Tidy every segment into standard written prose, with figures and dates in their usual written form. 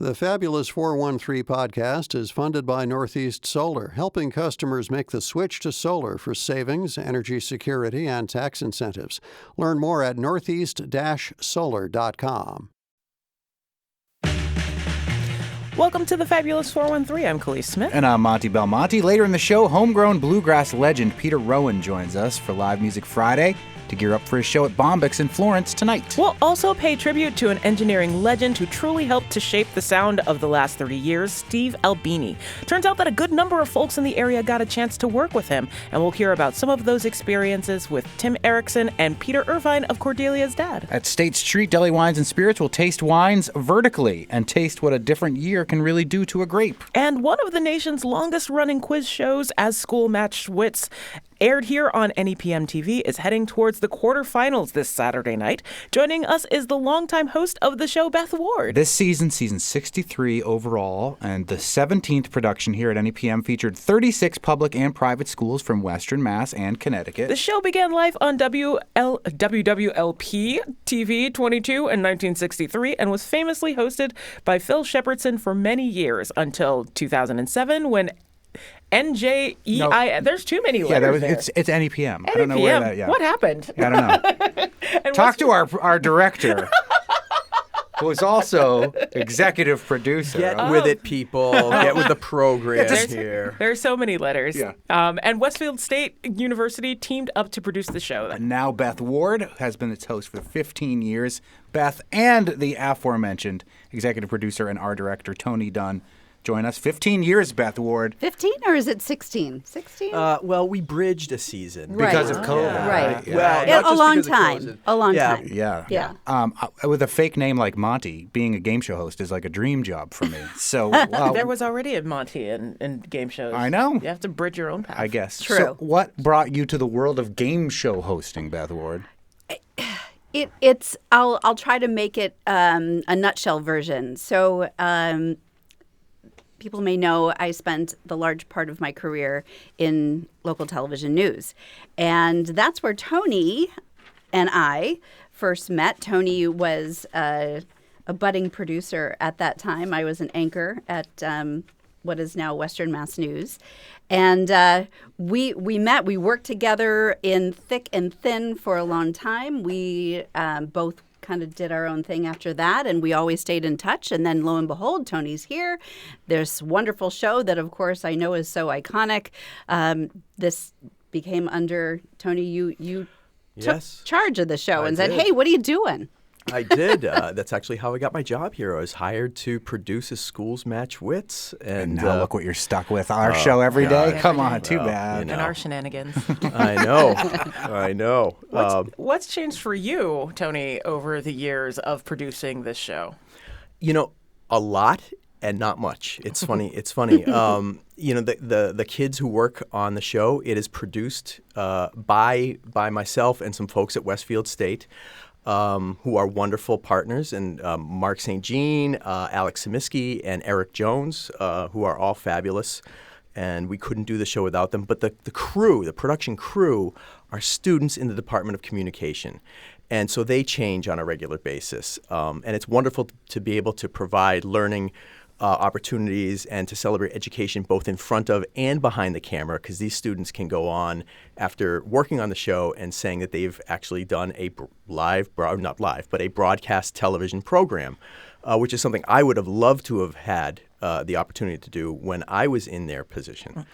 The Fabulous 413 podcast is funded by Northeast Solar, helping customers make the switch to solar for savings, energy security, and tax incentives. Learn more at northeast-solar.com. Welcome to the Fabulous 413. I'm Khalees Smith. And I'm Monty Belmonte. Later in the show, homegrown bluegrass legend Peter Rowan joins us for Live Music Friday to gear up for his show at Bombyx in Florence tonight. We'll also pay tribute to an engineering legend who truly helped to shape the sound of the last 30 years, Steve Albini. Turns out that a good number of folks in the area got a chance to work with him, and we'll hear about some of those experiences with Tim Eriksen and Peter Irvine of Cordelia's dad. At State Street, Deli Wines and Spirits will taste wines vertically and taste what a different year can really do to a grape. And one of the nation's longest-running quiz shows, As Schools Match Wits, aired here on NEPM TV, is heading towards the quarterfinals this Saturday night. Joining us is the longtime host of the show, Beth Ward. This season 63 overall, and the 17th production here at NEPM featured 36 public and private schools from Western Mass and Connecticut. The show began live on WWLP TV 22 in 1963 and was famously hosted by Phil Shepardson for many years until 2007 when NJEI. No. There's too many letters there. It's NEPM. I don't know where that. Yeah. What happened? I don't know. Talk to our director, who is also executive producer. Get with it, people. Get with the program here. There's so many letters. Yeah. And Westfield State University teamed up to produce the show. And now Beth Ward has been its host for 15 years. Beth and the aforementioned executive producer and art director, Tony Dunn, join us. 15 years, Beth Ward. 15 or is it 16? 16? Well, we bridged a season. Because of COVID. Yeah. Right. Yeah. Well, Yeah, not just a long because of time. COVID. A long time. Yeah. With a fake name like Monty, being a game show host is like a dream job for me. So there was already a Monty in game shows. I know. You have to bridge your own path. I guess. True. So what brought you to the world of game show hosting, Beth Ward? I'll try to make it a nutshell version. So people may know I spent the large part of my career in local television news. And that's where Tony and I first met. Tony was a budding producer at that time. I was an anchor at what is now Western Mass News. And we met. We worked together in thick and thin for a long time. We both kind of did our own thing after that, and we always stayed in touch. And then lo and behold, Tony's here. This wonderful show that, of course, I know is so iconic. This became under Tony. You took charge of the show and said, "Hey, what are you doing?" I did. That's actually how I got my job here. I was hired to produce As Schools Match Wits. And now look what you're stuck with. Our show every day? Come on, too bad. And our shenanigans. I know. What's changed for you, Tony, over the years of producing this show? A lot and not much. It's funny. The kids who work on the show, it is produced by myself and some folks at Westfield State. Who are wonderful partners, and Mark St. Jean, Alex Samiski, and Eric Jones, who are all fabulous, and we couldn't do the show without them. But the production crew, are students in the Department of Communication, and so they change on a regular basis. And it's wonderful to be able to provide learning opportunities and to celebrate education both in front of and behind the camera, because these students can go on after working on the show and saying that they've actually done a broadcast television program, which is something I would have loved to have had the opportunity to do when I was in their position.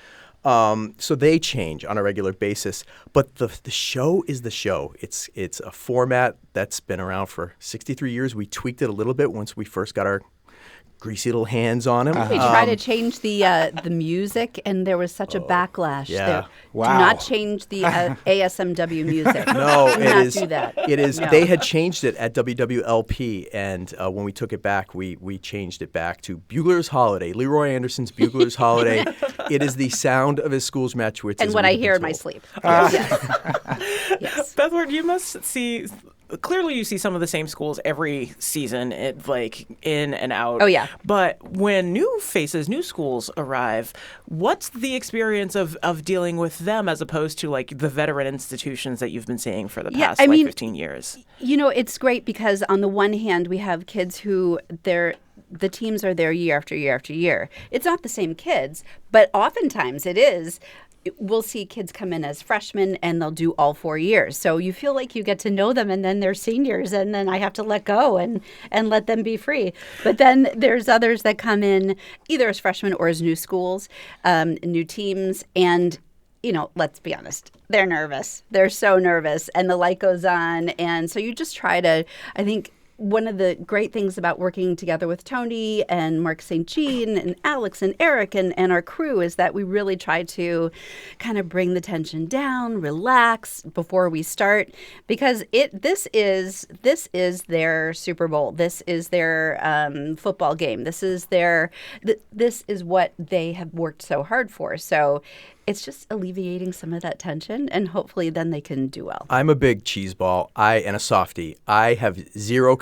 So they change on a regular basis, but the show is the show. It's a format that's been around for 63 years. We tweaked it a little bit once we first got our greasy little hands on him. We tried to change the music, and there was such a backlash. Yeah. Wow. Do not change the ASMW music. No, Do not do that. It is. No. They had changed it at WWLP, and when we took it back, we changed it back to Bugler's Holiday, Leroy Anderson's Bugler's Holiday. It is the sound of As Schools Match Wits. And what I hear in my sleep. Yes. Beth Ward, you must see. Clearly, you see some of the same schools every season, in and out. Oh, yeah. But when new schools arrive, what's the experience of dealing with them as opposed to the veteran institutions that you've been seeing for the past 15 years? It's great because on the one hand, we have kids who the teams are there year after year after year. It's not the same kids, but oftentimes it is. We'll see kids come in as freshmen and they'll do all 4 years. So you feel like you get to know them, and then they're seniors, and then I have to let go and let them be free. But then there's others that come in either as freshmen or as new schools, new teams. And, let's be honest, they're nervous. They're so nervous, and the light goes on. And so you just try to, I think, one of the great things about working together with Tony and Mark St. Jean and Alex and Eric and our crew is that we really try to kind of bring the tension down, relax before we start, because this is their Super Bowl. This is their football game. This is what they have worked so hard for. So it's just alleviating some of that tension, and hopefully then they can do well. I'm a big cheese ball and a softie. I have no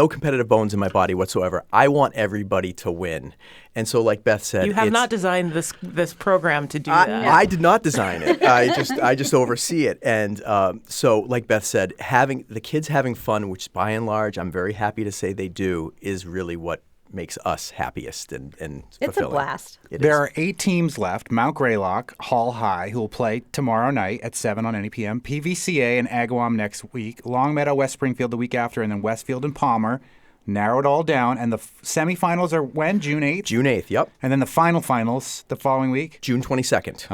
competitive bones in my body whatsoever. I want everybody to win. And so, like Beth said, you have not designed this program to do that. I did not design it. I just oversee it. And so, like Beth said, having the kids having fun, which by and large I'm very happy to say they do, is really what makes us happiest and it's fulfilling. A blast. There are 8 teams left. Mount Greylock, Hall High, who will play tomorrow night at 7 on NEPM. PVCA and Agawam next week. Longmeadow, West Springfield the week after, and then Westfield and Palmer. Narrow it all down. And the semifinals are when? June 8th? June 8th, yep. And then the finals the following week? June 22nd.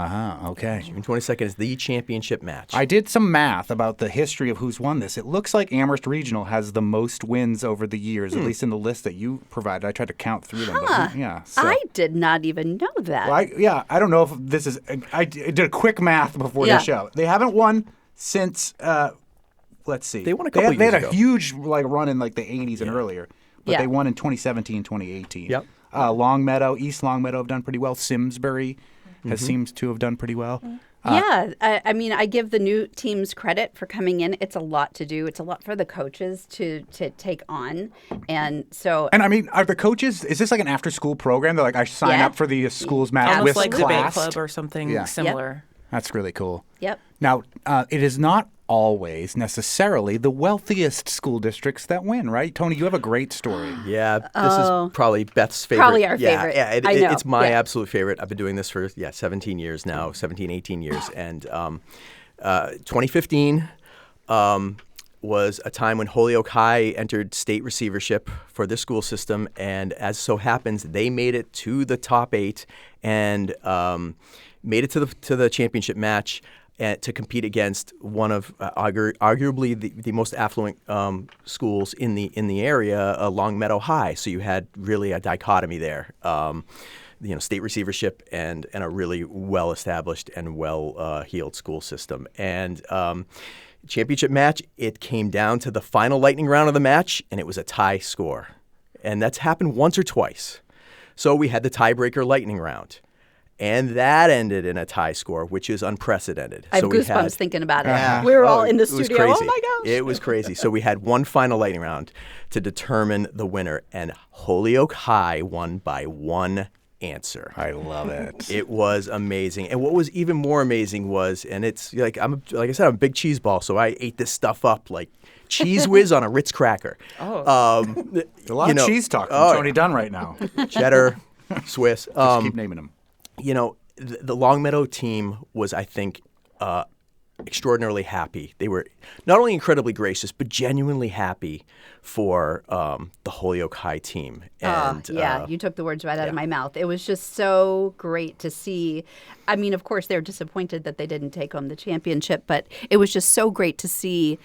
Okay. June 22nd is the championship match. I did some math about the history of who's won this. It looks like Amherst Regional has the most wins over the years, at least in the list that you provided. I tried to count through them. But, yeah. So. I did not even know that. Well, I don't know if this is... I did a quick math before the show. They haven't won since... let's see. They won a couple years ago. They had a huge run in the 80s and earlier. But they won in 2017, 2018. Yep. Longmeadow, East Longmeadow have done pretty well. Simsbury seems to have done pretty well. I mean, I give the new teams credit for coming in. It's a lot to do. It's a lot for the coaches to take on. And so... And I mean, are the coaches, is this like an after-school program? They're like, I sign up for the Schools Match Wits like class? Debate Club or something similar. Yep. That's really cool. Yep. Now, it is not always necessarily the wealthiest school districts that win, right? Tony, you have a great story. Yeah, this is probably Beth's favorite. Probably our favorite. Yeah, I know. It's my absolute favorite. I've been doing this for 17 years now, 17, 18 years. And 2015 was a time when Holyoke High entered state receivership for this school system. And as so happens, they made it to the top 8 and made it to the championship match. To compete against one of arguably the most affluent schools in the area, Longmeadow High. So you had really a dichotomy there, state receivership and a really well established and well heeled school system. And championship match, it came down to the final lightning round of the match, and it was a tie score, and that's happened once or twice. So we had the tiebreaker lightning round. And that ended in a tie score, which is unprecedented. I have goosebumps thinking about it. We were all in the studio. Crazy. Oh, my gosh. It was crazy. So we had one final lightning round to determine the winner, and Holyoke High won by one answer. I love it. It was amazing. And what was even more amazing was, and it's like I said, I'm a big cheese ball, so I ate this stuff up like Cheese Whiz on a Ritz cracker. A lot of cheese talk from Tony Dunn right now. Cheddar, Swiss. Just keep naming them. The Longmeadow team was, I think, extraordinarily happy. They were not only incredibly gracious, but genuinely happy for the Holyoke High team. And you took the words right out of my mouth. It was just so great to see. I mean, of course, they're disappointed that they didn't take home the championship, but it was just so great to see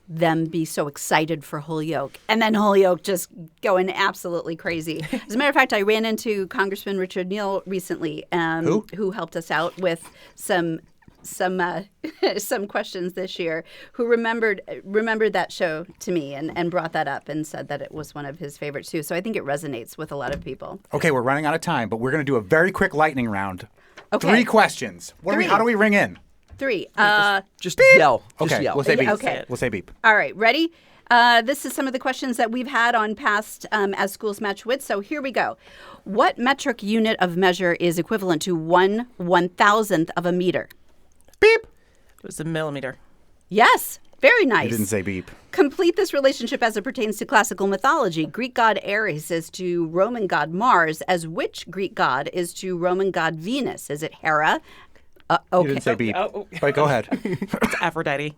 them be so excited for Holyoke, and then Holyoke just going absolutely crazy. As a matter of fact, I ran into Congressman Richard Neal recently, who helped us out with some questions this year, who remembered that show to me and brought that up and said that it was one of his favorites too. So I think it resonates with a lot of people. Okay, we're running out of time, but we're going to do a very quick lightning round. Okay. 3 questions. How do we ring in? 3. Just beep. yell. Okay, just yell. We'll say beep. Okay. We'll say beep. All right, ready? This is some of the questions that we've had on past As Schools Match Wits. So here we go. What metric unit of measure is equivalent to 1/1000th of a meter? Beep. It was a millimeter. Yes. Very nice. You didn't say beep. Complete this relationship as it pertains to classical mythology. Greek god Ares is to Roman god Mars, as which Greek god is to Roman god Venus? Is it Hera? Okay. You didn't say beep. Right, go ahead. It's Aphrodite.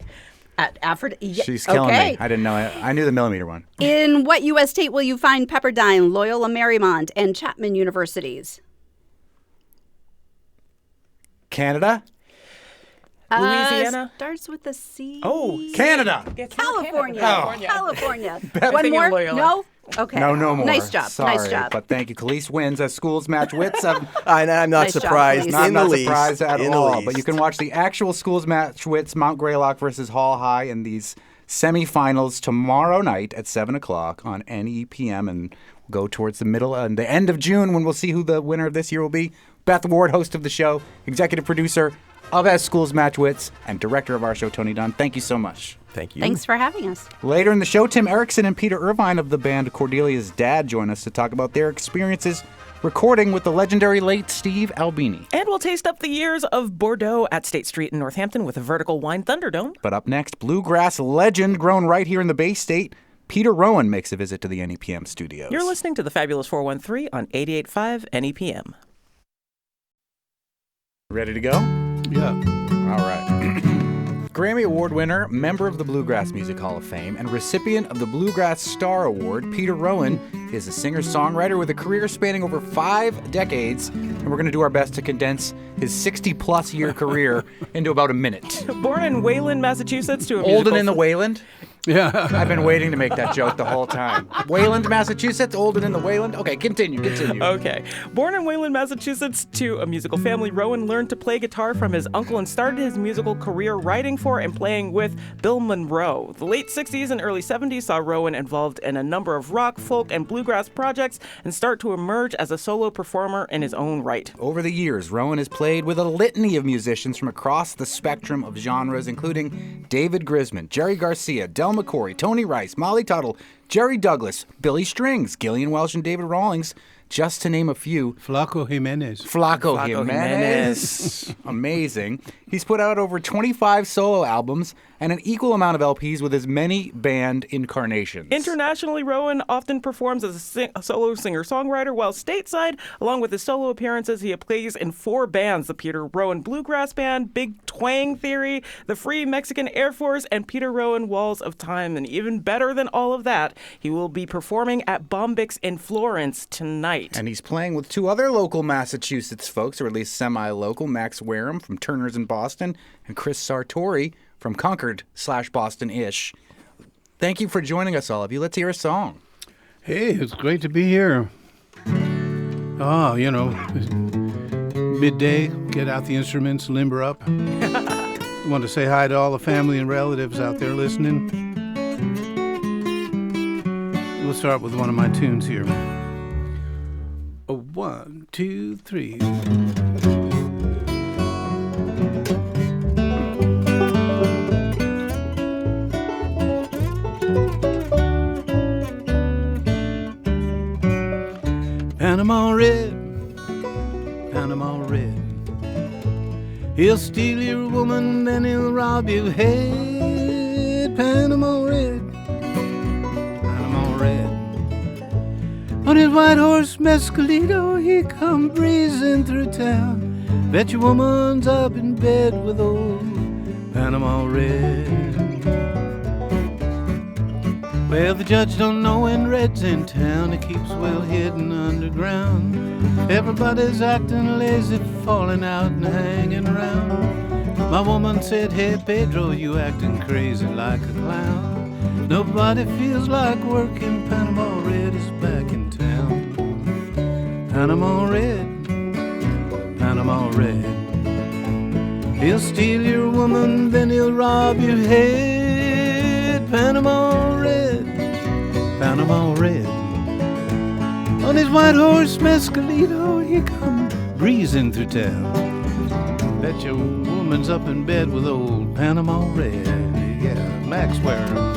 Aphrodite. She's killing me. I didn't know it. I knew the millimeter one. In what U.S. state will you find Pepperdine, Loyola Marymount, and Chapman universities? Canada? Louisiana? Starts with a C. Oh, Canada! California. Canada. California. One One more? Loyola. No? Okay. No more. Nice job. Sorry, Nice job. but thank you. Khalees wins As Schools Match Wits. I'm not Nice job, surprised Khalees. I'm in not the least. surprised at in the all. least. But you can watch the actual Schools Match Wits, Mount Greylock versus Hall High in these semifinals tomorrow night at 7 o'clock on NEPM, and go towards the middle and the end of June when we'll see who the winner of this year will be. Beth Ward, host of the show, executive producer of As Schools Match Wits, and director of our show, Tony Dunn. Thank you so much. Thank you. Thanks for having us. Later in the show, Tim Eriksen and Peter Irvine of the band Cordelia's Dad join us to talk about their experiences recording with the legendary late Steve Albini. And we'll taste up the years of Bordeaux at State Street in Northampton with a vertical wine Thunderdome. But up next, bluegrass legend grown right here in the Bay State, Peter Rowan makes a visit to the NEPM studios. You're listening to the Fabulous 413 on 88.5 NEPM. Ready to go? Yeah. All right. Grammy Award winner, member of the Bluegrass Music Hall of Fame, and recipient of the Bluegrass Star Award, Peter Rowan is a singer-songwriter with a career spanning over 5 decades, and we're going to do our best to condense his 60-plus year career into about a minute. Born in Wayland, Massachusetts to a musical... Olden in the Wayland? Yeah. I've been waiting to make that joke the whole time. Wayland, Massachusetts, Olden in the Wayland? Okay, continue. Okay. Born in Wayland, Massachusetts to a musical family, Rowan learned to play guitar from his uncle and started his musical career writing for and playing with Bill Monroe. The late 60s and early 70s saw Rowan involved in a number of rock, folk, and bluegrass projects and start to emerge as a solo performer in his own right. Over the years, Rowan has played with a litany of musicians from across the spectrum of genres, including David Grisman, Jerry Garcia, Del McCoury, Tony Rice, Molly Tuttle, Jerry Douglas, Billy Strings, Gillian Welsh, and David Rawlings, just to name a few. Flaco Jimenez. Flaco Jimenez. Amazing. He's put out over 25 solo albums and an equal amount of LPs with his many band incarnations. Internationally, Rowan often performs as a solo singer-songwriter, while stateside, along with his solo appearances, he plays in 4 bands: the Peter Rowan Bluegrass Band, Big Twang Theory, the Free Mexican Air Force, and Peter Rowan Walls of Time. And even better than all of that, he will be performing at Bombix in Florence tonight. And he's playing with 2 other local Massachusetts folks, or at least semi-local, Max Wareham from Turner's in Boston and Chris Sartori from Concord/Boston-ish. Thank you for joining us, all of you. Let's hear a song. Hey, it's great to be here. Oh, midday, get out the instruments, limber up. Want to say hi to all the family and relatives out there listening. We'll start with one of my tunes here. 1, 2, 3. Panama Red, Panama Red. He'll steal your woman, then he'll rob your head. Panama Red, Panama Red. On his white horse Mescalito, he come breezing through town. Bet your woman's up in bed with old Panama Red. Well, the judge don't know when Red's in town. It keeps well hidden underground. Everybody's acting lazy, falling out and hanging around. My woman said, hey, Pedro, you acting crazy like a clown. Nobody feels like working. Panama Red is back in town. Panama Red, Panama Red. He'll steal your woman, then he'll rob your head. Panama Red, Panama Red. On his white horse Mescalito, he come breezing through town. Bet your woman's up in bed with old Panama Red. Yeah, Max Wareham.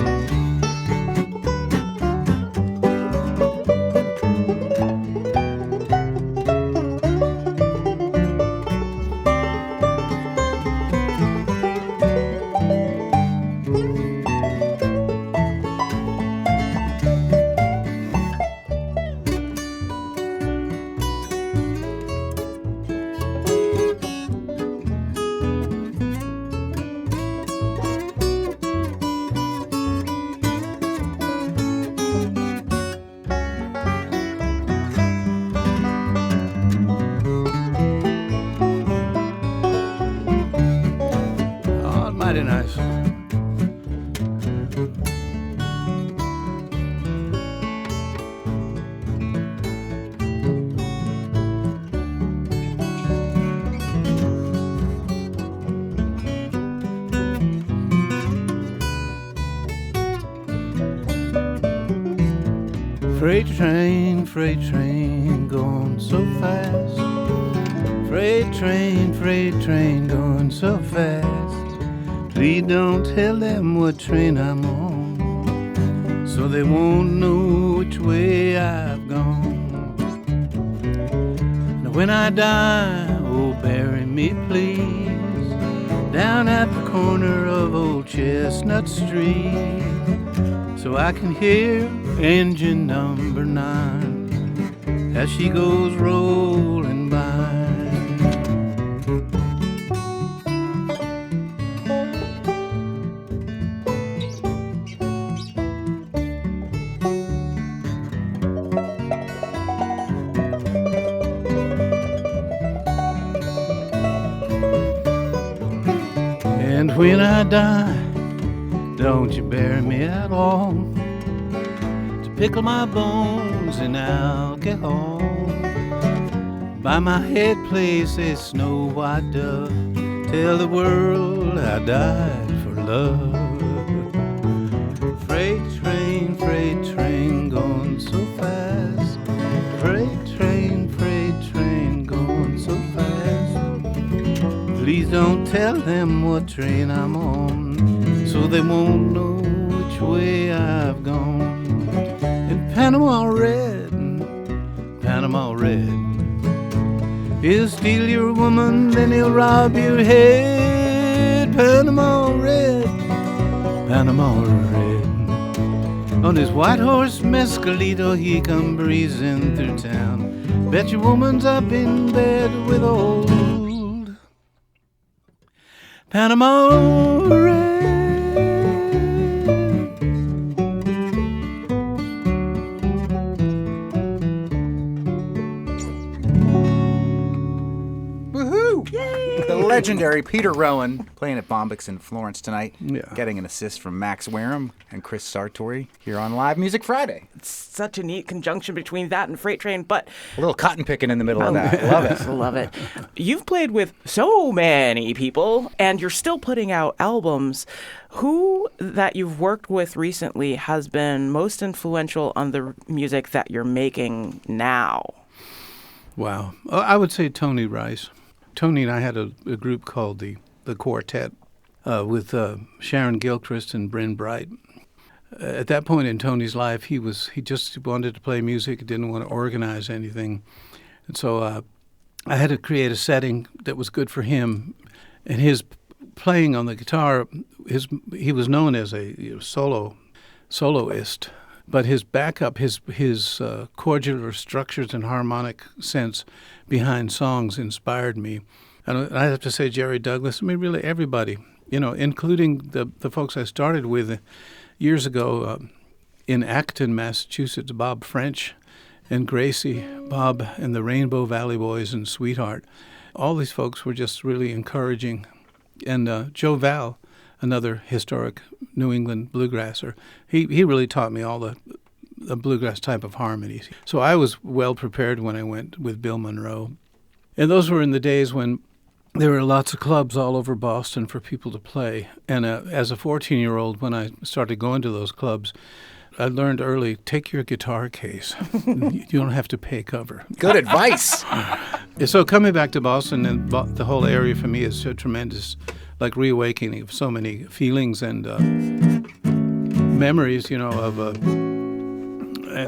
freight train going so fast. Freight train going so fast. Please don't tell them what train I'm on, so they won't know which way I've gone. Now when I die, oh bury me please, down at the corner of Old Chestnut Street, so I can hear engine number 9 as she goes rolling by. And when I die, don't you bury me at all, to pickle my bones in alcohol. By my head place a snow white dove, tell the world I died for love. Freight train going so fast. Freight train going so fast. Please don't tell them what train I'm on, so they won't know which way I've gone. In Panama Red, he'll steal your woman, then he'll rob your head. Panama Red. On his white horse Mescalito, he come breezing through town. Bet your woman's up in bed with old Panama Red. Woohoo! Yay! The legendary Peter Rowan playing at Bombyx in Florence tonight. Yeah. Getting an assist from Max Wareham and Chris Sartori here on Live Music Friday. It's such a neat conjunction between that and Freight Train, but A little cotton picking in the middle of that. Love it. love it. You've played with so many people, and you're still putting out albums. Who that you've worked with recently has been most influential on the music that you're making now? Wow. I would say Tony Rice. Tony and I had a group called the Quartet with Sharon Gilchrist and Bryn Bright. At that point in Tony's life, he just wanted to play music, didn't want to organize anything. And so I had to create a setting that was good for him. And his playing on the guitar, he was known as a soloist, but his backup, his chordular structures and harmonic sense behind songs inspired me. And I have to say Jerry Douglas, I mean, really everybody, including the folks I started with years ago in Acton, Massachusetts, Bob French and Gracie, Bob and the Rainbow Valley Boys and Sweetheart. All these folks were just really encouraging. And Joe Val, another historic New England bluegrasser, he really taught me all the bluegrass type of harmonies. So I was well prepared when I went with Bill Monroe. And those were in the days when there were lots of clubs all over Boston for people to play. And as a 14-year-old, when I started going to those clubs, I learned early, take your guitar case. You don't have to pay cover. Good advice. So coming back to Boston and the whole area for me is so tremendous, like reawakening of so many feelings and memories,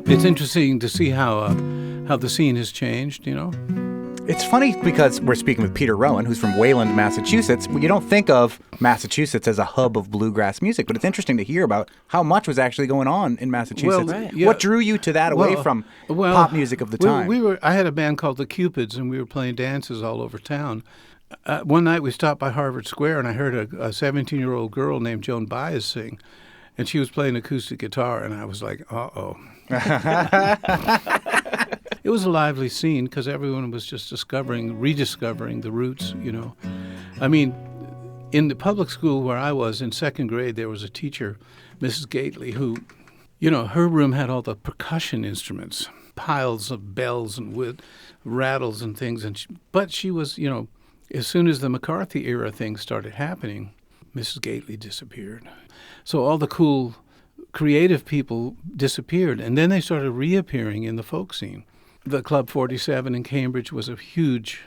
it's interesting to see how the scene has changed, It's funny because we're speaking with Peter Rowan, who's from Wayland, Massachusetts. You don't think of Massachusetts as a hub of bluegrass music, but it's interesting to hear about how much was actually going on in Massachusetts. Well, right. Yeah. What drew you to that away from pop music of the time? I had a band called the Cupids, and we were playing dances all over town. One night we stopped by Harvard Square, and I heard a 17-year-old girl named Joan Baez sing, and she was playing acoustic guitar, and I was like, uh-oh. It was a lively scene because everyone was just rediscovering the roots, I mean, in the public school where I was in second grade, there was a teacher, Mrs. Gately, who, her room had all the percussion instruments, piles of bells and rattles and things. But she was, as soon as the McCarthy era things started happening, Mrs. Gately disappeared. So all the cool creative people disappeared, and then they started reappearing in the folk scene. The Club 47 in Cambridge was a huge,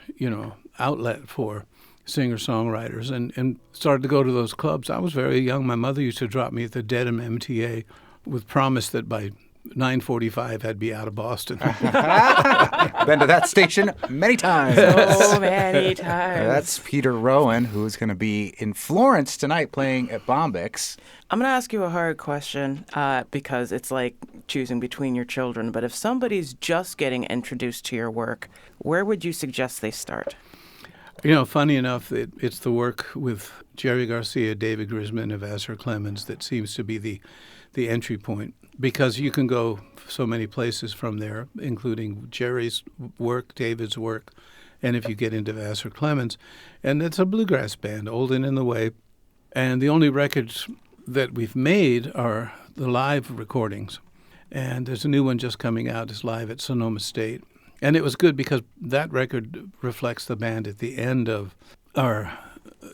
outlet for singer-songwriters, and started to go to those clubs. I was very young. My mother used to drop me at the Dedham MTA with promise that by 9:45 I'd be out of Boston. Been to that station many times. So many times. That's Peter Rowan, who's going to be in Florence tonight playing at Bombyx. I'm going to ask you a hard question because it's like choosing between your children. But if somebody's just getting introduced to your work, where would you suggest they start? Funny enough, it's the work with Jerry Garcia, David Grisman, and Vassar Clemens that seems to be the entry point, because you can go so many places from there, including Jerry's work, David's work, and if you get into Vassar Clemens. And it's a bluegrass band, old and in the way. And the only records that we've made are the live recordings. And there's a new one just coming out. It's live at Sonoma State. And it was good because that record reflects the band at the end of our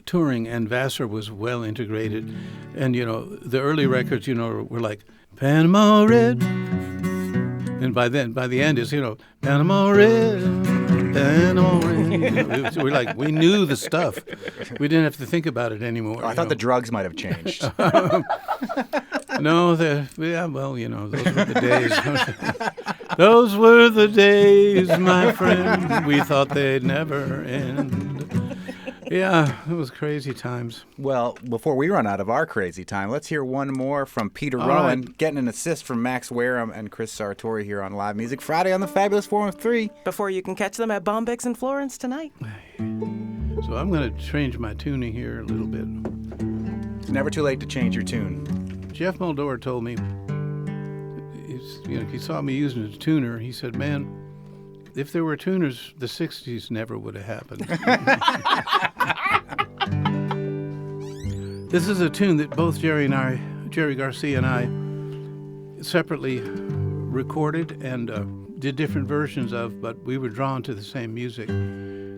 touring, and Vassar was well integrated. And, the early records, were like Panama Red. And by the end is, Panama Red, Panama Red. We knew the stuff. We didn't have to think about it anymore. I thought the drugs might have changed. No, those were the days. Those were the days, my friend. We thought they'd never end. Yeah, it was crazy times. Well, before we run out of our crazy time, let's hear one more from Peter Rowan, getting an assist from Max Wareham and Chris Sartori here on Live Music Friday on the Fabulous 403. Before you can catch them at Bombyx in Florence tonight. So I'm going to change my tuning here a little bit. It's never too late to change your tune. Jeff Muldaur told me, he saw me using a tuner. He said, "Man, if there were tuners, the 60s never would have happened." This is a tune that both Jerry Garcia and I, separately recorded and did different versions of, but we were drawn to the same music.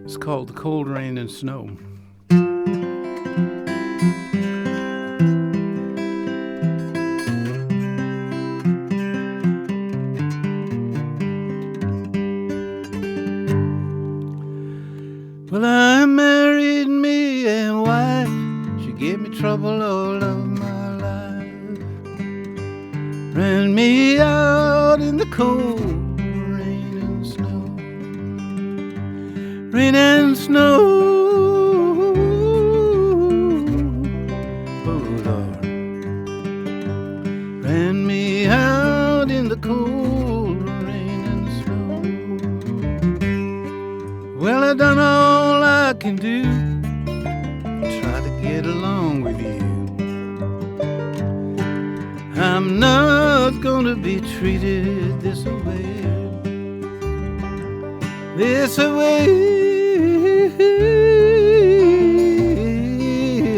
It's called "The Cold Rain and Snow." Well, I married me a wife. She gave me trouble all of my life. Ran me out in the cold rain and snow. Rain and snow. Oh, Lord. Ran me out in the cold rain and snow. Well, I done all I can do, try to get along with you. I'm not gonna be treated this way,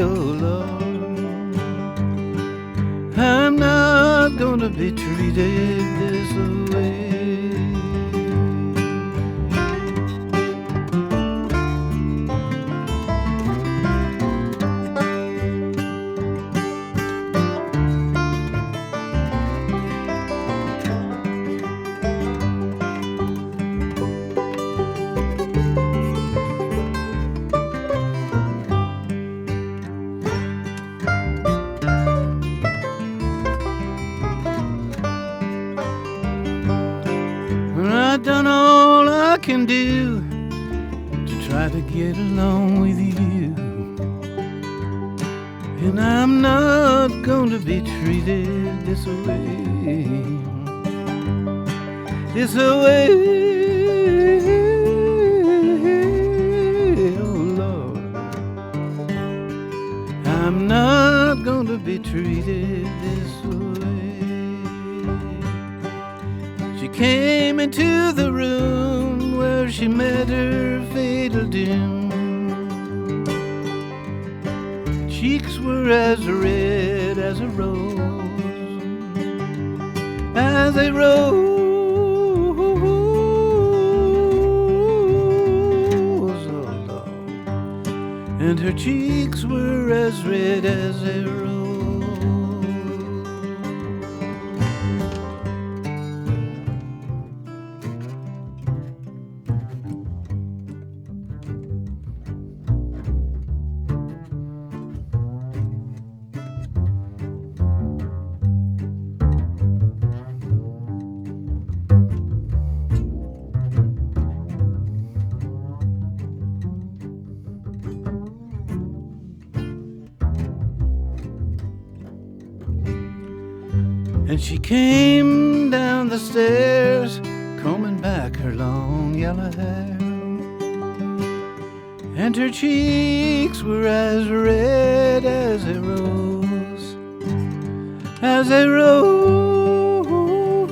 oh Lord. I'm not gonna be treated this way. I've done all I can do to try to get along with you, and I'm not going to be treated this way, oh Lord. I'm not going to be treated this way. She came into the room where she met her fatal doom. Her cheeks were as red as a rose, as a rose, oh Lord. And her cheeks were as red as a rose. And she came down the stairs, combing back her long yellow hair. And her cheeks were as red as a rose, as a rose, oh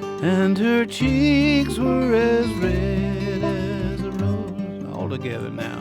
Lord. And her cheeks were as red as a rose. All together now.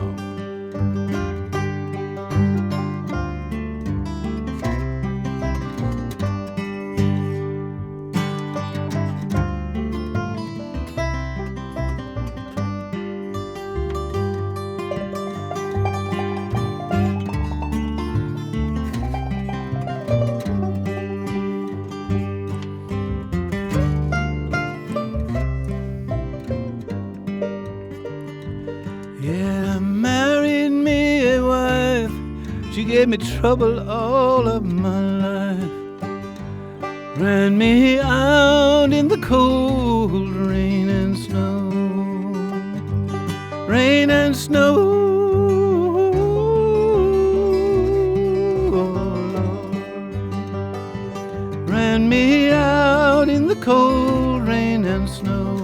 Gave me trouble all of my life. Ran me out in the cold rain and snow. Rain and snow, oh Lord. Ran me out in the cold rain and snow.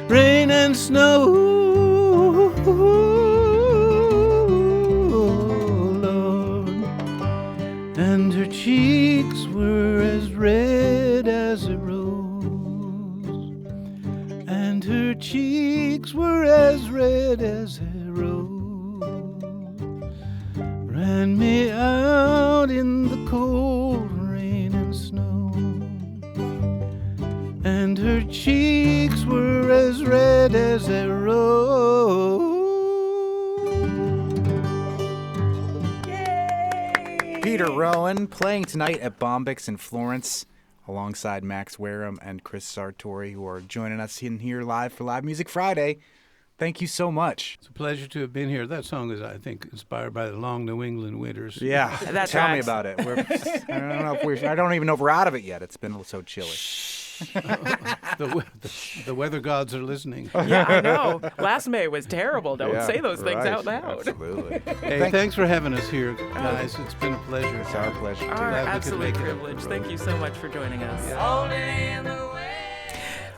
Rain and snow. And her cheeks were as red as a rose. And her cheeks were as red as a rose. Ran me out in the cold rain and snow. And her cheeks were as red as a rose. Peter Rowan playing tonight at Bombyx in Florence alongside Max Wareham and Chris Sartori, who are joining us in here live for Live Music Friday. Thank you so much. It's a pleasure to have been here. That song is, I think, inspired by the long New England winters. Yeah, That's tell me right. about it. I don't even know if we're out of it yet. It's been so chilly. The weather gods are listening. Yeah, I know. Last May was terrible. Don't say those things right. out loud. Absolutely. Hey, thanks for having us here, guys. It's been a pleasure. It's our pleasure. Our Glad we could absolute make it. privilege. Thank you so much for joining us.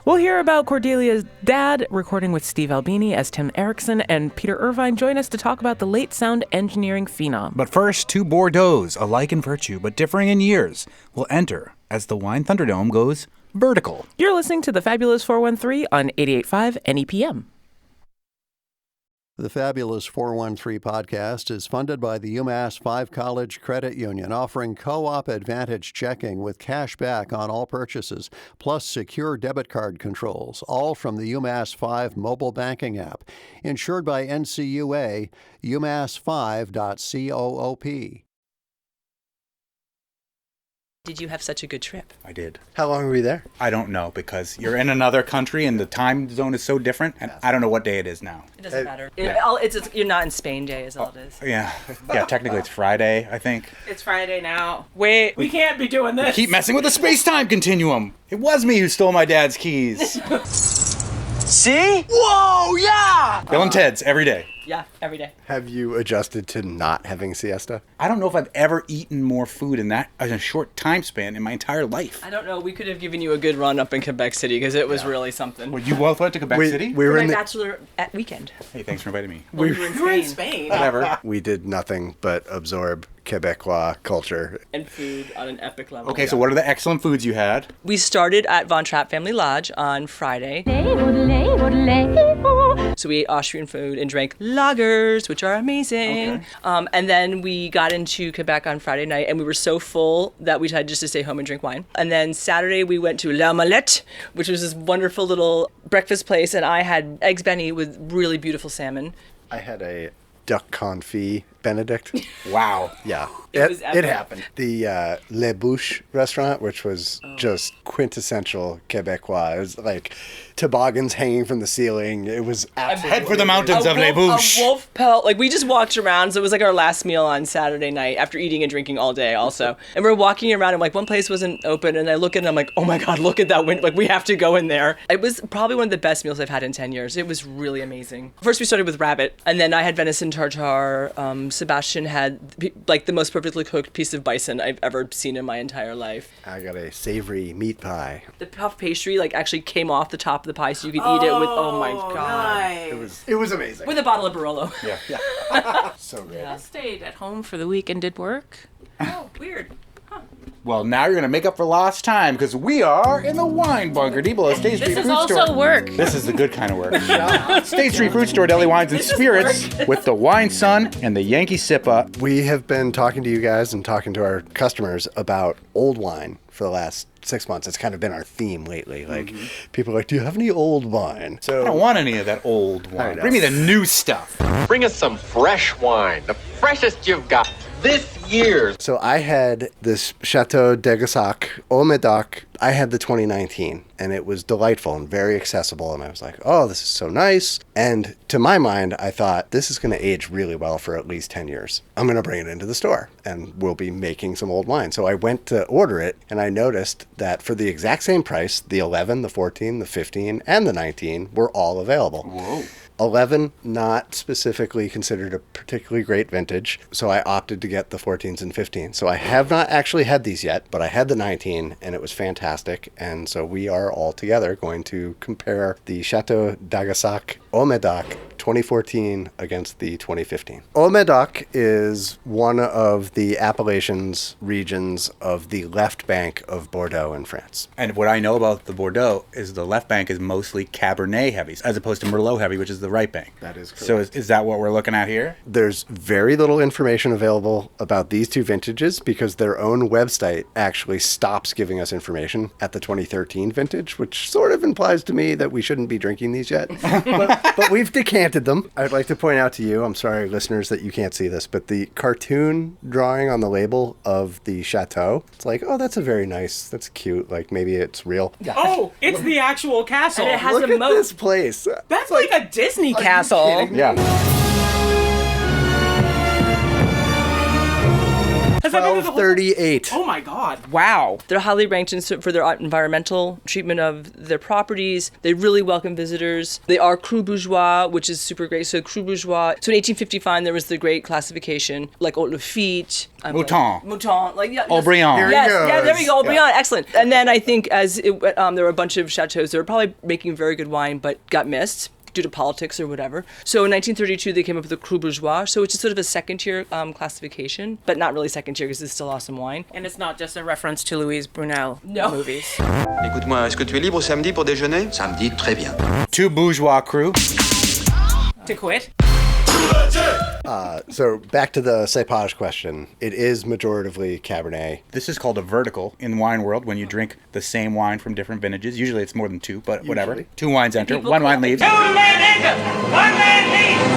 We'll hear about Cordelia's dad recording with Steve Albini as Tim Eriksen, and Peter Irvine join us to talk about the late sound engineering phenom. But first, two Bordeaux, alike in virtue but differing in years, will enter as the Wine Thunderdome goes vertical. You're listening to the Fabulous 413 on 88.5 NEPM. The Fabulous 413 podcast is funded by the UMass 5 College Credit Union, offering Co-op Advantage checking with cash back on all purchases, plus secure debit card controls, all from the UMass 5 mobile banking app. Insured by NCUA, umass5.coop. Did you have such a good trip? I did. How long were we there? I don't know, because you're in another country and the time zone is so different, and I don't know what day it is now. It doesn't matter. yeah. You're not in Spain Day is all it is. Yeah, technically it's Friday, I think. It's Friday now. Wait, we can't be doing this. Keep messing with the space-time continuum. It was me who stole my dad's keys. See? Whoa, yeah! Bill and Ted's every day. Yeah, every day. Have you adjusted to not having siesta? I don't know if I've ever eaten more food in a short time span in my entire life. I don't know. We could have given you a good run up in Quebec City because it was really something. Well, you both went to Quebec City? We were My in the, bachelor at weekend. Hey, thanks for inviting me. We were in Spain. Whatever. we did nothing but absorb Quebecois culture. And food on an epic level. Okay, so what are the excellent foods you had? We started at Von Trapp Family Lodge on Friday. So we ate Austrian food and drank lagers, which are amazing. Okay. And then we got into Quebec on Friday night, and we were so full that we decided just to stay home and drink wine. And then Saturday we went to La Malette, which was this wonderful little breakfast place, and I had eggs benny with really beautiful salmon. I had a duck confit Benedict. Wow. Yeah. was It epic. happened. The Le Bouche restaurant, which was just quintessential Quebecois. It was like toboggans hanging from the ceiling. It was absolutely Head for the mountains of Les Bouches. A wolf pelt. Like, we just walked around. So it was like our last meal on Saturday night after eating and drinking all day also. And we're walking around and like one place wasn't open. And I look at it and I'm like, oh my God, look at that window. Like, we have to go in there. It was probably one of the best meals I've had in 10 years. It was really amazing. First we started with rabbit. And then I had venison tartare. Sebastian had like the most perfectly cooked piece of bison I've ever seen in my entire life. I got a savory meat pie. The puff pastry like actually came off the top of the pie so you could eat it with, oh my God. It was amazing. With a bottle of Barolo. Yeah. So good. I stayed at home for the week and did work. Oh, weird. Well, now you're going to make up for lost time because we are in the wine bunker, deep below State Street This is Fruit also Store. work. This is the good kind of work. State Street Fruit Store, Deli Wines and Spirits with the Wine Sun and the Yankee Sippa. We have been talking to you guys and talking to our customers about old wine for the last 6 months. It's kind of been our theme lately. Like, people are like, do you have any old wine? So I don't want any of that old wine. know. Bring me the new stuff. Bring us some fresh wine, the freshest you've got this year. So I had this Chateau d'Aiguesac au Médoc. I had the 2019, and it was delightful and very accessible. And I was like, oh, this is so nice. And to my mind, I thought, this is going to age really well for at least 10 years. I'm going to bring it into the store, and we'll be making some old wine. So I went to order it, and I noticed that for the exact same price, the 11, the 14, the 15, and the 19 were all available. Whoa. 11, not specifically considered a particularly great vintage, so I opted to get the 14s and 15s. So I have not actually had these yet, but I had the 19, and it was fantastic. And so we are all together going to compare the Chateau d'Aiguesac au Médoc 2014 against the 2015. Au Médoc is one of the Appalachians regions of the left bank of Bordeaux in France. And what I know about the Bordeaux is the left bank is mostly Cabernet heavy, as opposed to Merlot heavy, which is the right bank. That is correct. So is that what we're looking at here? There's very little information available about these two vintages because their own website actually stops giving us information at the 2013 vintage, which sort of implies to me that we shouldn't be drinking these yet. but we've decanted them. I'd like to point out to you, I'm sorry, listeners, that you can't see this, but the cartoon drawing on the label of the chateau, it's like, oh, that's that's cute. Like, maybe it's real. Oh, it's the actual castle. And it has Look a at moat. this place. That's like a Disney castle. Yeah. Has that been the whole- 1238. Oh my God. Wow. They're highly ranked for their environmental treatment of their properties. They really welcome visitors. They are Cru Bourgeois, which is super great. So Cru Bourgeois. So in 1855, there was the great classification, like Haute Lafitte. Mouton. Like, yeah. Aubryon. Here he Yes, goes. yeah, there we go, Aubryon, excellent. And then I think there were a bunch of chateaus that were probably making very good wine, but got missed due to politics or whatever. So in 1932, they came up with the Cru Bourgeois, so it's just sort of a second-tier classification, but not really second-tier because it's still awesome wine. And it's not just a reference to Louise Brunel No. movies. Écoute-moi, est-ce que tu es libre samedi pour déjeuner? Samedi, très bien. Two bourgeois crew. To quit. So back to the cépage question. It is majoritively Cabernet. This is called a vertical in wine world when you drink the same wine from different vintages. Usually it's more than two, but whatever. Usually. Two wines enter, one wine leaves.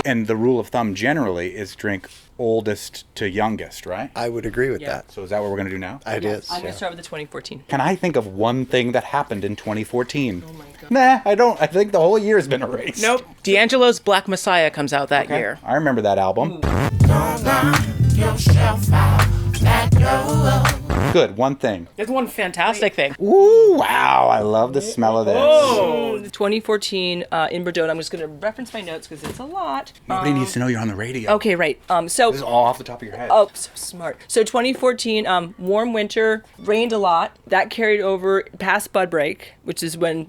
And the rule of thumb generally is drink oldest to youngest, right? I would agree with that. So is that what we're going to do now? It is. I'm going to start with the 2014. Can I think of one thing that happened in 2014? Oh my God. Nah, I don't. I think the whole year has been erased. Nope. D'Angelo's Black Messiah comes out that year. I remember that album. Good, one thing. There's one fantastic thing. Ooh, wow, I love the smell of this. Oh. 2014 in Bordeaux. I'm just going to reference my notes because it's a lot. Nobody needs to know you're on the radio. Okay, right. So This is all off the top of your head. Oh, so smart. So 2014, warm winter, rained a lot. That carried over past bud break, which is when,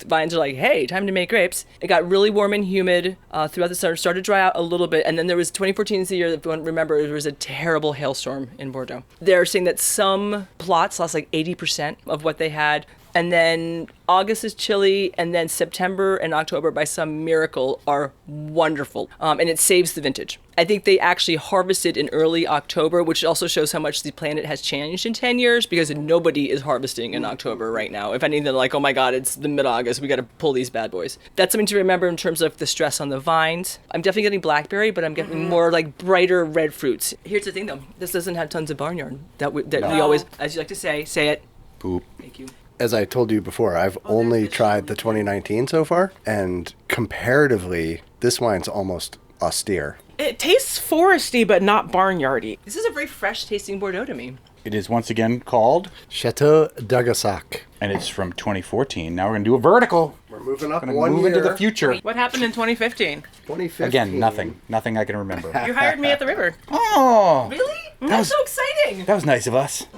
vines are like, hey, time to make grapes. It got really warm and humid throughout the summer, started to dry out a little bit. And then 2014 is the year that, if you remember, there was a terrible hailstorm in Bordeaux. They're saying that some plots lost like 80% of what they had. and then August is chilly, and then September and October, by some miracle, are wonderful. And it saves the vintage. I think they actually harvested in early October, which also shows how much the planet has changed in 10 years, because nobody is harvesting in October right now. If anything, they're like, oh my God, it's the mid-August. We got to pull these bad boys. That's something to remember in terms of the stress on the vines. I'm definitely getting blackberry, but I'm getting more like brighter red fruits. Here's the thing, though. This doesn't have tons of barnyard. We always, as you like to say it. Poop. Thank you. As I told you before, I've only tried the 2019 so far, and comparatively, this wine's almost austere. It tastes foresty, but not barnyardy. This is a very fresh tasting Bordeaux to me. It is once again called Chateau d'Agassac. and it's from 2014. Now we're going to do a vertical. We're moving up Gonna one move year. into the future. What happened in 2015? 2015. Again, nothing. Nothing I can remember. You hired me at the river. Oh! Really? That's so exciting. That was nice of us.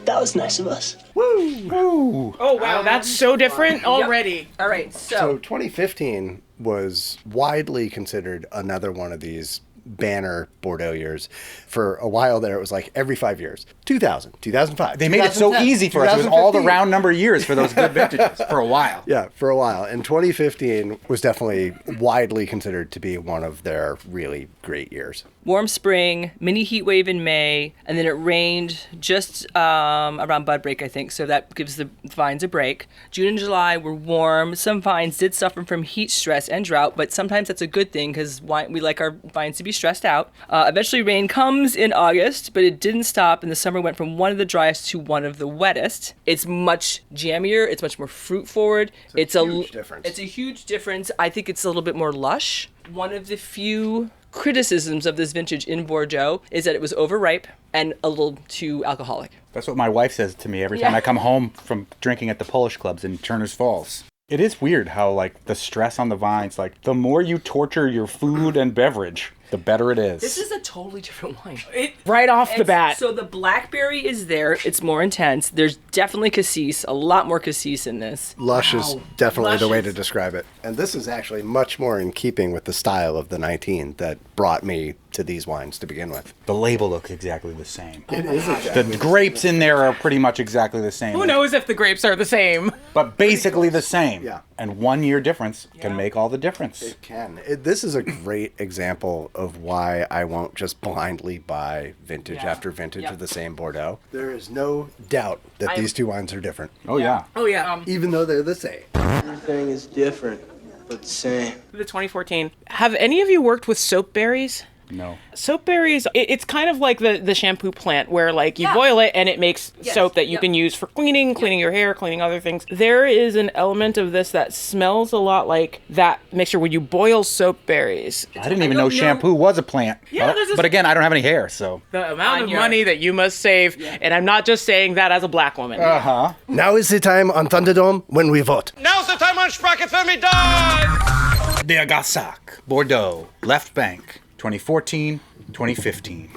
That was nice of us. Woo! Oh, wow, that's so different already. All right, So 2015 was widely considered another one of these banner Bordeaux years. For a while there, it was like every 5 years. 2000, 2005. They made it so easy for us. It was all the round number years for those good vintages for a while. Yeah, for a while. And 2015 was definitely widely considered to be one of their really great years. warm spring, mini heat wave in May, and then it rained just around bud break, I think. So that gives the vines a break. June and July were warm. Some vines did suffer from heat stress and drought, but sometimes that's a good thing because we like our vines to be stressed out. Eventually rain comes in August, but it didn't stop, and the summer went from one of the driest to one of the wettest. It's much jammier. It's much more fruit forward. It's a huge difference. It's a huge difference. I think it's a little bit more lush. One of the few criticisms of this vintage in Bordeaux is that it was overripe and a little too alcoholic. That's what my wife says to me every time I come home from drinking at the Polish clubs in Turner's Falls. It is weird how, like, the stress on the vines, like, the more you torture your food and beverage, the better it is. This is a totally different wine. Right off the bat. So the blackberry is there. It's more intense. There's definitely cassis, a lot more cassis in this. Lush is definitely the way to describe it. And this is actually much more in keeping with the style of the 19 that brought me to these wines to begin with. The label looks exactly the same. It is exactly The grapes in there are pretty much exactly the same. Who knows if the grapes are the same? But basically the same. Yeah. And 1 year difference can make all the difference. It can. This is a great example of why I won't just blindly buy vintage after vintage of the same Bordeaux. There is no doubt that these two wines are different, Oh, yeah. Oh, yeah. even though they're the same. Everything is different, but the same. The 2014. Have any of you worked with soap berries? No. Soap berries, it's kind of like the shampoo plant where, like, you boil it and it makes soap that you can use for cleaning your hair, cleaning other things. There is an element of this that smells a lot like that mixture when you boil soap berries. I didn't even know shampoo was a plant. Yeah, there's this- But again, I don't have any hair, so. The amount of money that you must save, and I'm not just saying that as a black woman. Uh-huh. Now is the time on Thunderdome when we vote. Now's the time on Sprocket for me, dog! D'Agassac, Bordeaux, Left Bank, 2014, 2015.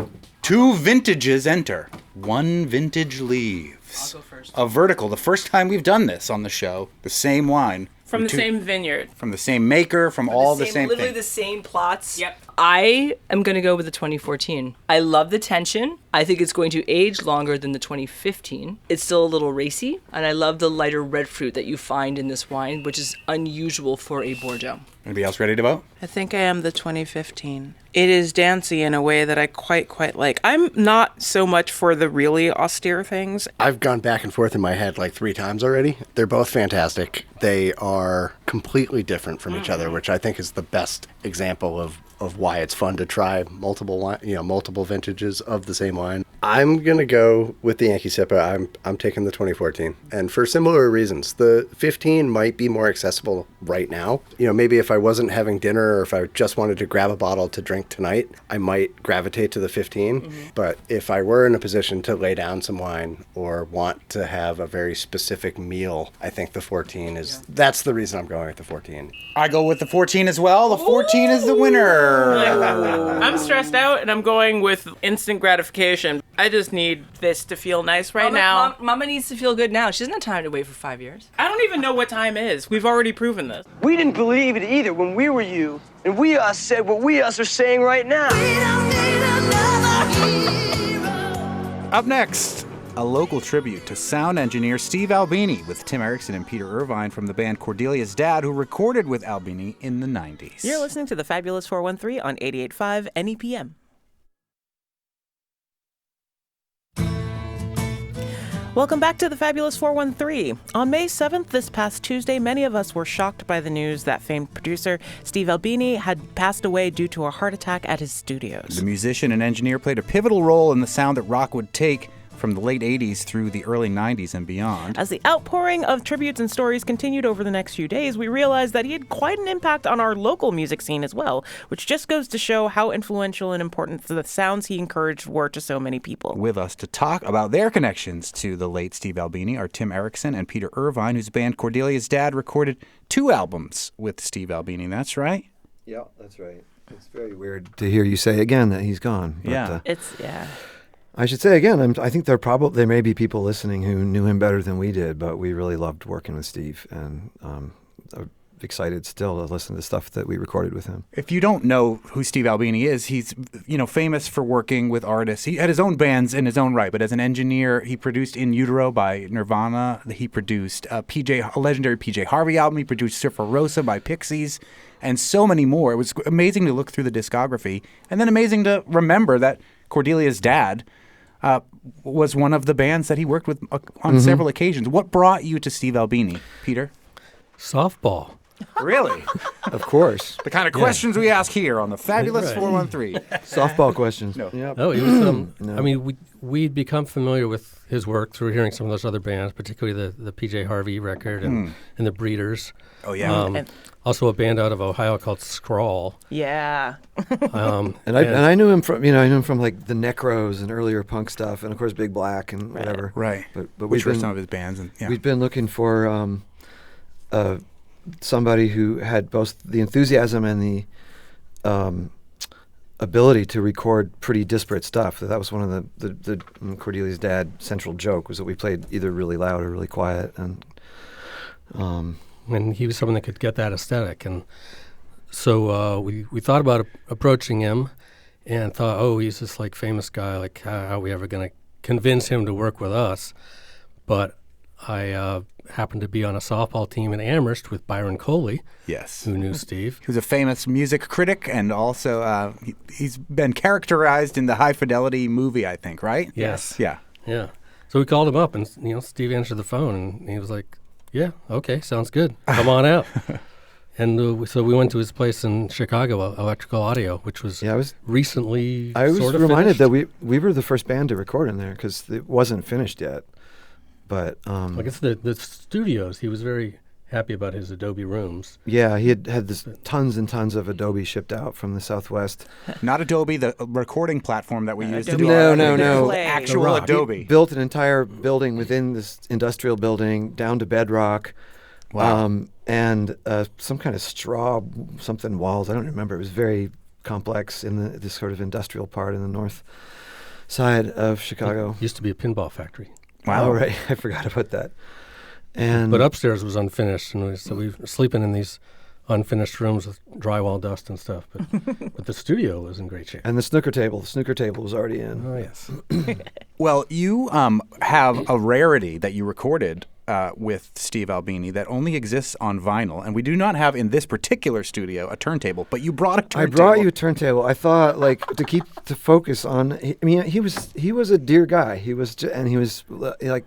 2 vintages enter. 1 vintage leaves. I'll go first. A vertical. The first time we've done this on the show. The same wine. From the same vineyard. From the same maker, from all the same literally thing. the same plots. Yep. I am going to go with the 2014. I love the tension. I think it's going to age longer than the 2015. It's still a little racy, and I love the lighter red fruit that you find in this wine, which is unusual for a Bordeaux. Anybody else ready to vote? I think I am the 2015. It is dancey in a way that I quite like. I'm not so much for the really austere things. I've gone back and forth in my head like 3 times already. They're both fantastic. They are completely different from each other, which I think is the best example of why it's fun to try multiple vintages of the same wine. I'm gonna go with the Yankee Sippa. I'm taking the 2014, and for similar reasons. The 15 might be more accessible right now. Maybe if I wasn't having dinner or if I just wanted to grab a bottle to drink tonight, I might gravitate to the 15. But if I were in a position to lay down some wine or want to have a very specific meal, I think the 14 is. That's the reason I'm going with the 14. I go with the 14 as well. The 14 is the winner. I'm stressed out and I'm going with instant gratification. I just need this to feel nice right now. Mama needs to feel good now. She doesn't have time to wait for 5 years. I don't even know what time is. We've already proven this. We didn't believe it either when we were you, and we us said what we us are saying right now. Up next, a local tribute to sound engineer Steve Albini with Tim Eriksen and Peter Irvine from the band Cordelia's Dad, who recorded with Albini in the 90s. You're listening to the Fabulous 413 on 88.5 NEPM. Welcome back to the Fabulous 413. On May 7th, this past Tuesday, many of us were shocked by the news that famed producer Steve Albini had passed away due to a heart attack at his studios. The musician and engineer played a pivotal role in the sound that rock would take from the late 80s through the early 90s and beyond. As the outpouring of tributes and stories continued over the next few days, we realized that he had quite an impact on our local music scene as well, which just goes to show how influential and important the sounds he encouraged were to so many people. With us to talk about their connections to the late Steve Albini are Tim Eriksen and Peter Irvine, whose band Cordelia's Dad recorded 2 albums with Steve Albini. That's right? Yeah, that's right. It's very weird to hear you say again that he's gone. But, yeah. I should say again, I think there may be people listening who knew him better than we did, but we really loved working with Steve, and I'm excited still to listen to stuff that we recorded with him. If you don't know who Steve Albini is, he's famous for working with artists. He had his own bands in his own right, but as an engineer, he produced In Utero by Nirvana. He produced a legendary PJ Harvey album. He produced Surfer Rosa by Pixies, and so many more. It was amazing to look through the discography, and then amazing to remember that Cordelia's Dad was one of the bands that he worked with on several occasions. What brought you to Steve Albini, Peter? Softball. Really? Of course. The kind of questions we ask here on the Fabulous 413. Softball questions. No. Yep. No, he was. I mean, we'd become familiar with his work through hearing some of those other bands, particularly the PJ Harvey record and the Breeders. Oh yeah. Also a band out of Ohio called Scrawl. Yeah. And I knew him from like the Necros and earlier punk stuff, and of course Big Black and whatever. Right. But which were some of his bands. And we've been looking for somebody who had both the enthusiasm and the ability to record pretty disparate stuff. That was one of the Cordelia's Dad central joke, was that we played either really loud or really quiet, and he was someone that could get that aesthetic. And so we thought about approaching him and thought, oh, he's this like famous guy, like how are we ever going to convince him to work with us? But I happened to be on a softball team in Amherst with Byron Coley, yes, who knew Steve. He was a famous music critic, and also he's been characterized in the High Fidelity movie, I think, right? Yes. Yeah. So we called him up, and Steve answered the phone, and he was like, yeah, okay, sounds good. Come on out. And so we went to his place in Chicago, Electrical Audio, which was recently I was sort of reminded finished. that we were the first band to record in there because it wasn't finished yet. But I guess the studios, he was very happy about his Adobe rooms. Yeah, he had this tons and tons of Adobe shipped out from the Southwest. Not Adobe, the recording platform that we use to Adobe. do No. Actual Adobe. He built an entire building within this industrial building down to bedrock. Wow. And some kind of straw something walls. I don't remember. It was very complex in this sort of industrial part in the north side of Chicago. It used to be a pinball factory. Wow. Oh, right. I forgot about that. But upstairs was unfinished, and so we were sleeping in these unfinished rooms with drywall dust and stuff. But the studio was in great shape. And the snooker table was already in. Oh, yes. Well, you have a rarity that you recorded with Steve Albini that only exists on vinyl, and we do not have in this particular studio a turntable, but you brought a turntable. I brought you a turntable. I thought, like, to focus on. I mean, he was a dear guy. He was like,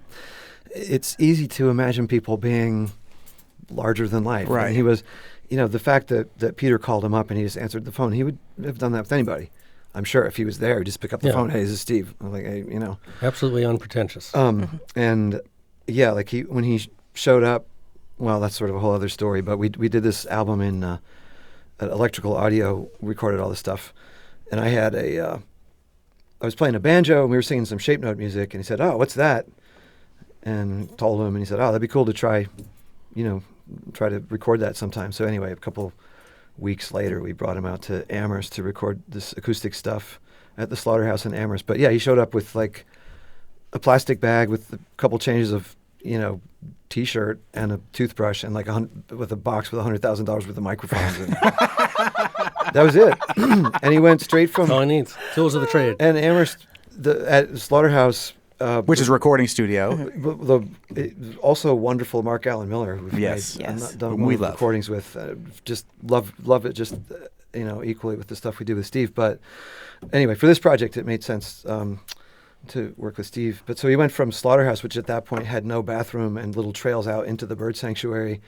it's easy to imagine people being larger than life. Right. And he was, the fact that Peter called him up and he just answered the phone. He would have done that with anybody. I'm sure if he was there, he'd just pick up the phone. Hey, this is Steve. I'm like, hey, Absolutely unpretentious. And yeah, like when he showed up, well, that's sort of a whole other story. But we did this album in Electrical Audio, recorded all this stuff, and I was playing a banjo and we were singing some shape note music, and he said, "Oh, what's that?" And told him, and he said, "Oh, that'd be cool to try to record that sometime." So anyway, a couple weeks later, we brought him out to Amherst to record this acoustic stuff at the Slaughterhouse in Amherst. But yeah, he showed up with like a plastic bag with a couple changes of T-shirt and a toothbrush and like with a box with $100,000 worth of microphones. And that was it. And he went straight from all he needs, tools of the trade. And Amherst, at Slaughterhouse, which is a recording studio. Also wonderful Mark Allen Miller, who we've done we love recordings with. Just love it. Just equally with the stuff we do with Steve. But anyway, for this project, it made sense to work with Steve. But so he went from Slaughterhouse, which at that point had no bathroom and little trails out into the bird sanctuary.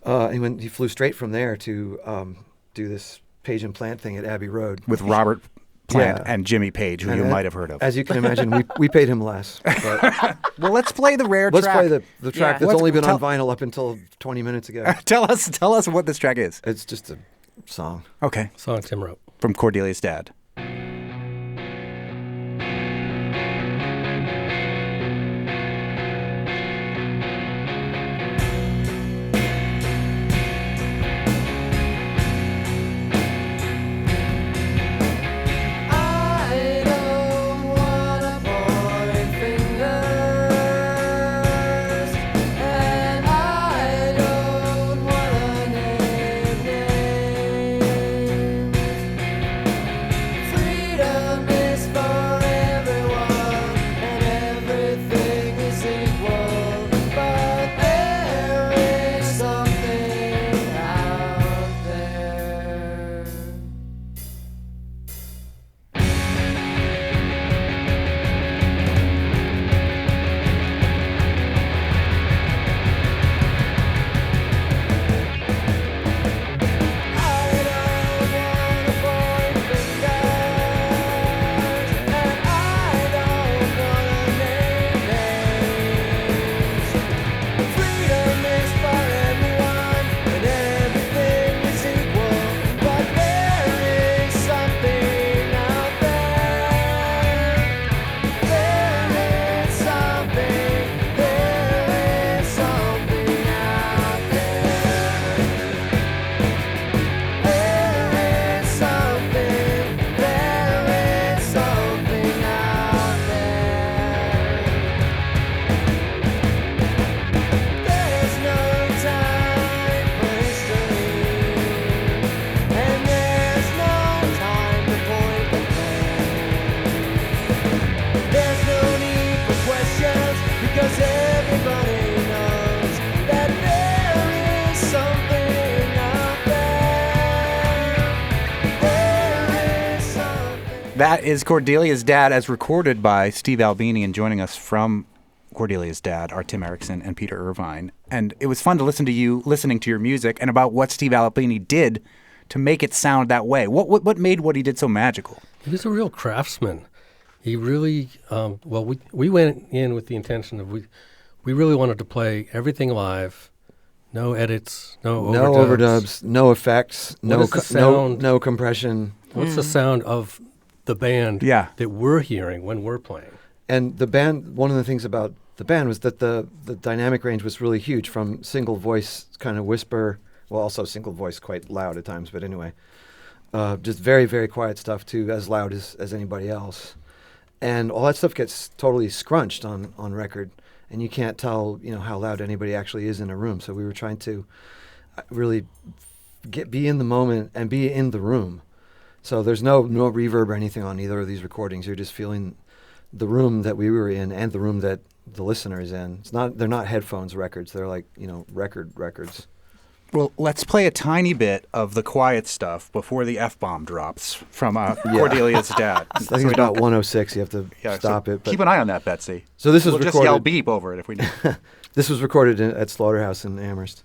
And he flew straight from there to do this Page and Plant thing at Abbey Road with Robert Plant and Jimmy Page, who you might have heard of. As you can imagine, we paid him less. But well, let's play the rare track. Let's play the track that's only been on vinyl up until 20 minutes ago. Tell us what this track is. It's just a song. Okay. Song Tim wrote. From Cordelia's dad. That is Cordelia's Dad, as recorded by Steve Albini, and joining us from Cordelia's Dad are Tim Eriksen and Peter Irvine. And it was fun to listen to you listening to your music and about what Steve Albini did to make it sound that way. What made what he did so magical? He was a real craftsman. He really, we went in with the intention of we really wanted to play everything live, no edits, no overdubs, no effects, no compression. What's the sound of the band that we're hearing when we're playing? And the band, one of the things about the band was that the dynamic range was really huge, from single voice kind of whisper, well, also single voice quite loud at times, but anyway, just very, very quiet stuff to as loud as anybody else. And all that stuff gets totally scrunched on record, and you can't tell, how loud anybody actually is in a room. So we were trying to really be in the moment and be in the room. So there's no reverb or anything on either of these recordings. You're just feeling the room that we were in and the room that the listener is in. They're not headphones records. They're like, records. Well, let's play a tiny bit of the quiet stuff before the F-bomb drops from Cordelia's Dad. I think it's about 106. You have to stop it. But keep an eye on that, Betsy. So this was recorded. Just yell beep over it if we need. This was recorded at Slaughterhouse in Amherst.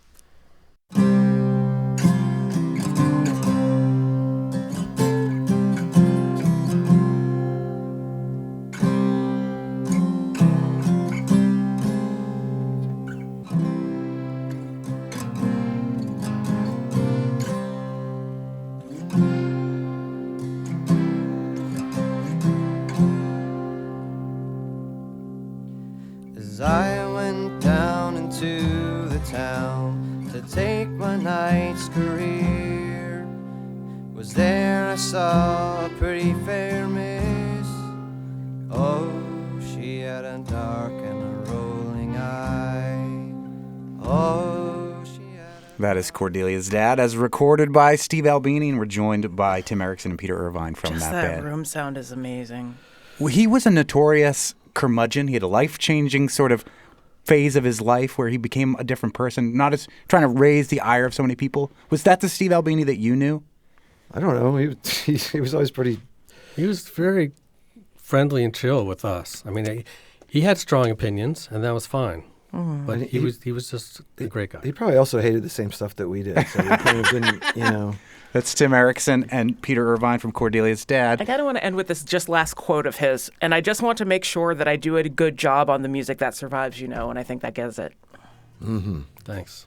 As I went down into the town to take my night's career, was there I saw a pretty fair miss. Oh, she had a dark and a rolling eye. Oh, she had a... That is Cordelia's Dad, as recorded by Steve Albini, and we're joined by Tim Eriksen and Peter Irvine from Just that that band. room sound is amazing. Well, he was a notorious curmudgeon. He had a life-changing sort of phase of his life where he became a different person, not as trying to raise the ire of so many people. Was that the Steve Albini that you knew? I don't know. He was always pretty... He was very friendly and chill with us. I mean, he had strong opinions, and that was fine. But he was just a great guy. He probably also hated the same stuff that we did. So we kind of didn't, you know... That's Tim Eriksen and Peter Irvine from Cordelia's dad. I kind of want to end with this just last quote of his, and I just want to make sure that I do a good job on the music that survives, and I think that gets it. Mm-hmm. Thanks.